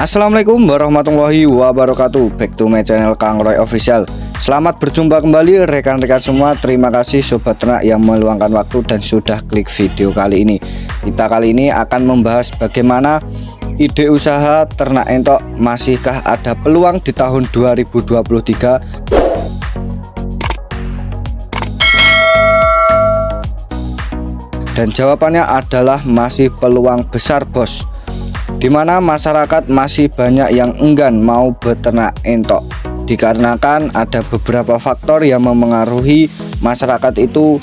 Assalamualaikum warahmatullahi wabarakatuh. Back to my channel Kang Roy Official. Selamat berjumpa kembali rekan-rekan semua. Terima kasih sobat ternak yang meluangkan waktu dan sudah klik video kali ini. Kita kali ini akan membahas bagaimana ide usaha ternak entok, masihkah ada peluang di tahun 2023? Dan jawabannya adalah masih peluang besar, bos. Dimana masyarakat masih banyak yang enggan mau beternak entok, dikarenakan ada beberapa faktor yang memengaruhi masyarakat itu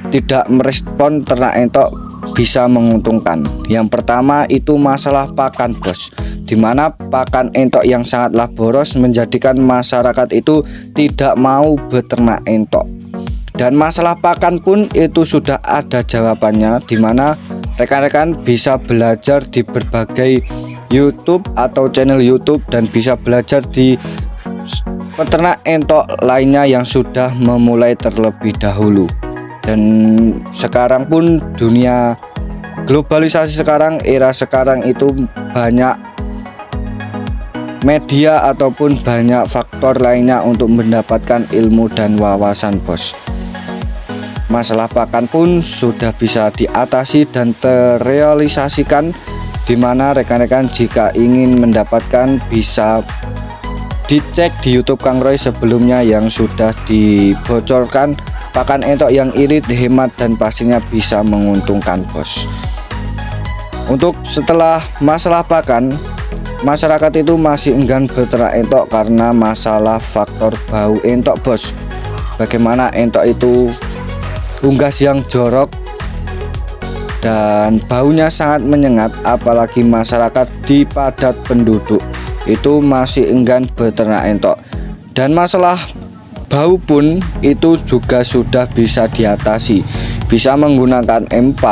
tidak merespon ternak entok bisa menguntungkan. Yang pertama itu masalah pakan, bos, dimana pakan entok yang sangatlah boros menjadikan masyarakat itu tidak mau beternak entok. Dan masalah pakan pun itu sudah ada jawabannya, dimana rekan-rekan bisa belajar di berbagai YouTube atau channel YouTube dan bisa belajar di peternak entok lainnya yang sudah memulai terlebih dahulu. Dan sekarang pun dunia globalisasi sekarang, era sekarang itu banyak media ataupun banyak faktor lainnya untuk mendapatkan ilmu dan wawasan, bos. Masalah pakan pun sudah bisa diatasi dan terrealisasikan, dimana rekan-rekan jika ingin mendapatkan bisa dicek di YouTube Kang Roy sebelumnya yang sudah dibocorkan pakan entok yang irit, hemat, dan pastinya bisa menguntungkan, bos. Untuk setelah masalah pakan, masyarakat itu masih enggan beternak entok karena masalah faktor bau entok, bos. Bagaimana entok itu unggas yang jorok dan baunya sangat menyengat, apalagi masyarakat di padat penduduk itu masih enggan beternak entok. Dan masalah bau pun itu juga sudah bisa diatasi, bisa menggunakan M4,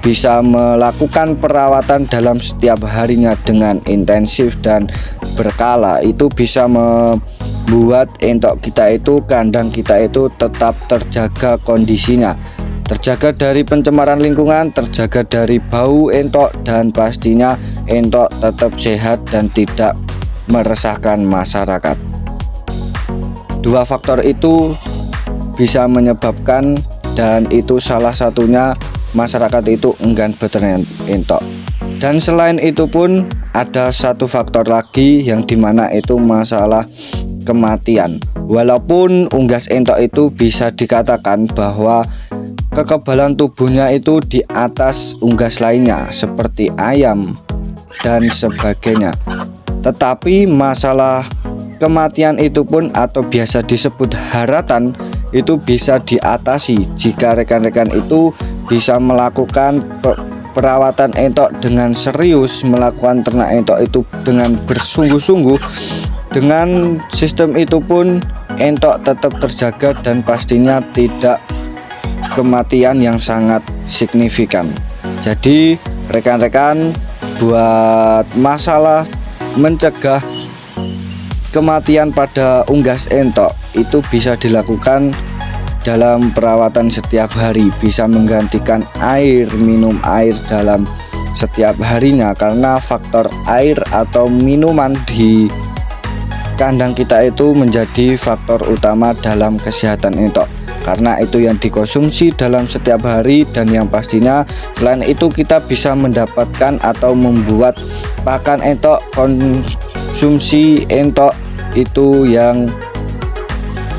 bisa melakukan perawatan dalam setiap harinya dengan intensif dan berkala. Itu bisa membuat entok kita itu, kandang kita itu tetap terjaga kondisinya, terjaga dari pencemaran lingkungan, terjaga dari bau entok, dan pastinya entok tetap sehat dan tidak meresahkan masyarakat. Dua faktor itu bisa menyebabkan, dan itu salah satunya masyarakat itu enggan beternak entok. Dan selain itu pun ada satu faktor lagi yang dimana itu masalah kematian. Walaupun unggas entok itu bisa dikatakan bahwa kekebalan tubuhnya itu di atas unggas lainnya seperti ayam dan sebagainya, tetapi masalah kematian itu pun atau biasa disebut haratan itu bisa diatasi jika rekan-rekan itu bisa melakukan perawatan entok dengan serius, melakukan ternak entok itu dengan bersungguh-sungguh. Dengan sistem itu pun entok tetap terjaga dan pastinya tidak kematian yang sangat signifikan. Jadi rekan-rekan, buat masalah mencegah kematian pada unggas entok itu bisa dilakukan dalam perawatan setiap hari, bisa menggantikan air, minum air dalam setiap harinya, karena faktor air atau minuman di kandang kita itu menjadi faktor utama dalam kesehatan entok, karena itu yang dikonsumsi dalam setiap hari. Dan yang pastinya selain itu kita bisa mendapatkan atau membuat pakan entok, konsumsi entok itu yang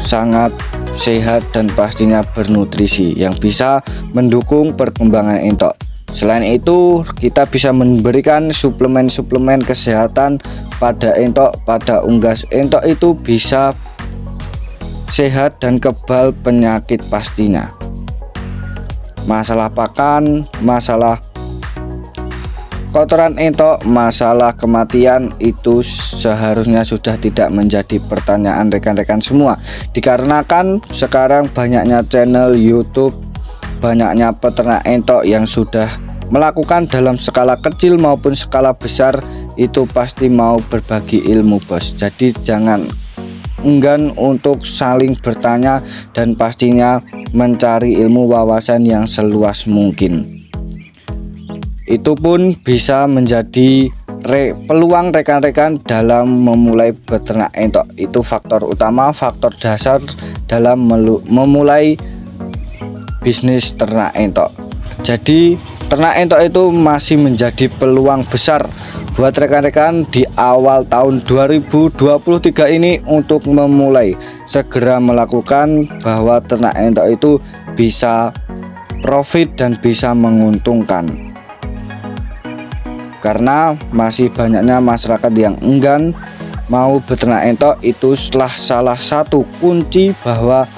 sangat sehat dan pastinya bernutrisi yang bisa mendukung perkembangan entok. Selain itu kita bisa memberikan suplemen-suplemen kesehatan pada entok, pada unggas entok itu bisa sehat dan kebal penyakit pastinya. Masalah pakan, masalah kotoran entok, masalah kematian itu seharusnya sudah tidak menjadi pertanyaan rekan-rekan semua, dikarenakan sekarang banyaknya channel YouTube, banyaknya peternak entok yang sudah melakukan dalam skala kecil maupun skala besar itu pasti mau berbagi ilmu, bos. Jadi jangan enggan untuk saling bertanya dan pastinya mencari ilmu wawasan yang seluas mungkin. Itu pun bisa menjadi peluang rekan-rekan dalam memulai beternak entok itu faktor utama, faktor dasar dalam memulai bisnis ternak entok. Jadi ternak entok itu masih menjadi peluang besar buat rekan-rekan di awal tahun 2023 ini untuk memulai segera melakukan, bahwa ternak entok itu bisa profit dan bisa menguntungkan. Karena masih banyaknya masyarakat yang enggan mau beternak entok, itu salah satu kunci bahwa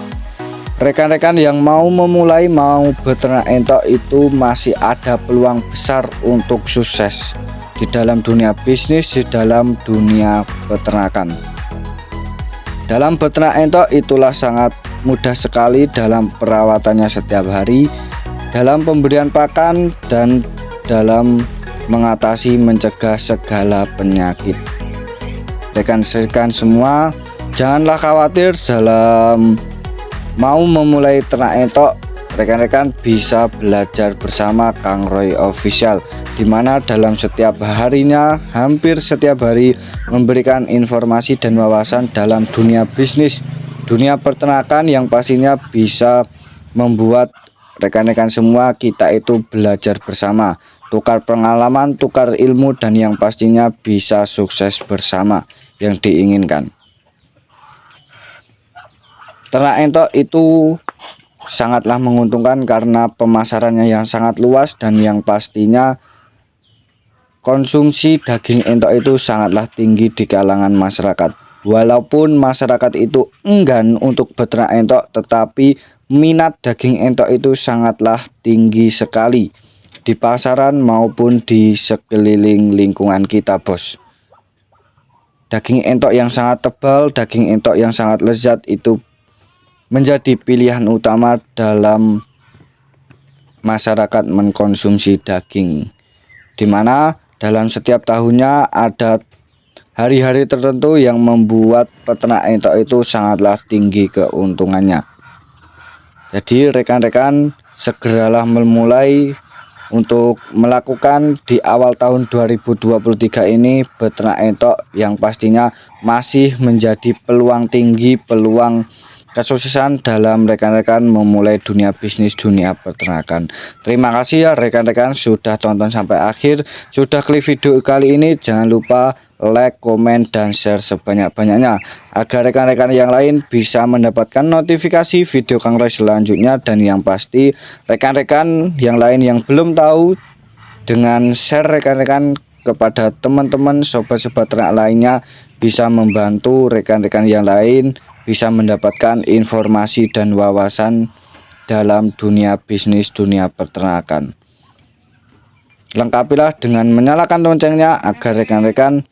rekan-rekan yang mau memulai mau beternak entok itu masih ada peluang besar untuk sukses di dalam dunia bisnis, di dalam dunia peternakan. Dalam beternak entok itulah sangat mudah sekali dalam perawatannya setiap hari, dalam pemberian pakan, dan dalam mengatasi mencegah segala penyakit. Rekan-rekan semua, janganlah khawatir dalam mau memulai ternak entok. Rekan-rekan bisa belajar bersama Kang Roy Official, dimana dalam setiap harinya, hampir setiap hari, memberikan informasi dan wawasan dalam dunia bisnis, dunia peternakan, yang pastinya bisa membuat rekan-rekan semua kita itu belajar bersama, tukar pengalaman, tukar ilmu, dan yang pastinya bisa sukses bersama yang diinginkan. Ternak entok itu sangatlah menguntungkan karena pemasarannya yang sangat luas, dan yang pastinya konsumsi daging entok itu sangatlah tinggi di kalangan masyarakat. Walaupun masyarakat itu enggan untuk beternak entok, tetapi minat daging entok itu sangatlah tinggi sekali di pasaran maupun di sekeliling lingkungan kita, bos. Daging entok yang sangat tebal, daging entok yang sangat lezat itu menjadi pilihan utama dalam masyarakat mengkonsumsi daging, dimana dalam setiap tahunnya ada hari-hari tertentu yang membuat peternak entok itu sangatlah tinggi keuntungannya. Jadi rekan-rekan segeralah memulai untuk melakukan di awal tahun 2023 ini beternak entok, yang pastinya masih menjadi peluang tinggi, peluang kesuksesan dalam rekan-rekan memulai dunia bisnis, dunia peternakan. Terima kasih ya rekan-rekan sudah tonton sampai akhir, sudah klik video kali ini. Jangan lupa like, komen, dan share sebanyak-banyaknya agar rekan-rekan yang lain bisa mendapatkan notifikasi video Kang Roy selanjutnya. Dan yang pasti rekan-rekan yang lain yang belum tahu, dengan share rekan-rekan kepada teman-teman sobat-sobat ternak lainnya, bisa membantu rekan-rekan yang lain bisa mendapatkan informasi dan wawasan dalam dunia bisnis, dunia peternakan. Lengkapilah dengan menyalakan loncengnya agar rekan-rekan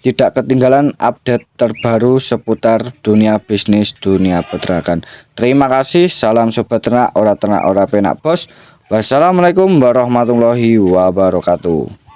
tidak ketinggalan update terbaru seputar dunia bisnis, dunia peternakan. Terima kasih, salam sobat ternak, ora penak bos. Wassalamualaikum warahmatullahi wabarakatuh.